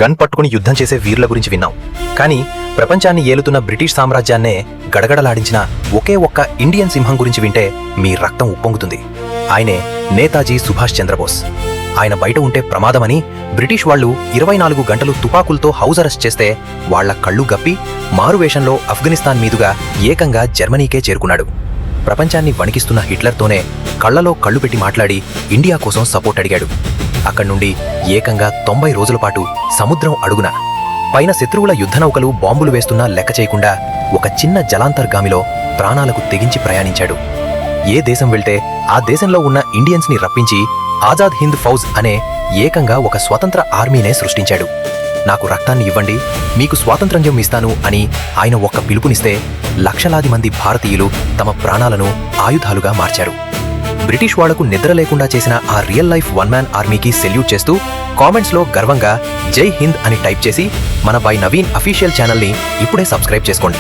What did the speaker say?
Gun పట్టుకుని యుద్ధం చేసే వీరుల గురించి విన్నాం. కానీ ప్రపంచాన్ని ఏలుతున్న బ్రిటిష్ సామ్రాజ్యాన్నే గడగడలాడించిన ఒకే ఒక్క ఇండియన్ సింహం గురించి వింటే మీ రక్తం ఉప్పొంగుతుంది. ఆయనే నేతాజీ సుభాష్ చంద్రబోస్. ఆయన బయట ఉంటే ప్రమాదమని బ్రిటిష్ వాళ్లు 24 గంటలు తుపాకులతో హౌస్ అరెస్ట్ చేస్తే వాళ్ల కళ్ళు గప్పి మారువేషంలో ఆఫ్ఘనిస్తాన్ మీదుగా ఏకంగా జర్మనీకే చేరుకున్నాడు. ప్రపంచాన్ని వణికిస్తున్న హిట్లర్తోనే కళ్లలో కళ్ళు పెట్టి మాట్లాడి ఇండియా కోసం సపోర్ట్ అడిగాడు. అక్కడి నుండి ఏకంగా 90 రోజుల పాటు సముద్రం అడుగున పైన శత్రువుల యుద్ధనౌకలు బాంబులు వేస్తున్నా లెక్క చేయకుండా ఒక చిన్న జలాంతర్గామిలో ప్రాణాలకు తెగించి ప్రయాణించాడు. ఏ దేశం వెళ్తే ఆ దేశంలో ఉన్న ఇండియన్స్ని రప్పించి ఆజాద్ హింద్ ఫౌజ్ అనే ఏకంగా ఒక స్వతంత్ర ఆర్మీనే సృష్టించాడు. నాకు రక్తాన్ని ఇవ్వండి, మీకు స్వాతంత్ర్యం ఇస్తాను అని ఆయన ఒక్క పిలుపునిస్తే లక్షలాది మంది భారతీయులు తమ ప్రాణాలను ఆయుధాలుగా మార్చారు. బ్రిటిష్ వాళ్లకు నిద్ర లేకుండా చేసిన ఆ రియల్ లైఫ్ వన్ మ్యాన్ ఆర్మీకి సెల్యూట్ చేస్తూ కామెంట్స్లో గర్వంగా జై హింద్ అని టైప్ చేసి మన బై నవీన్ అఫీషియల్ ఛానల్ని ఇప్పుడే సబ్స్క్రైబ్ చేసుకోండి.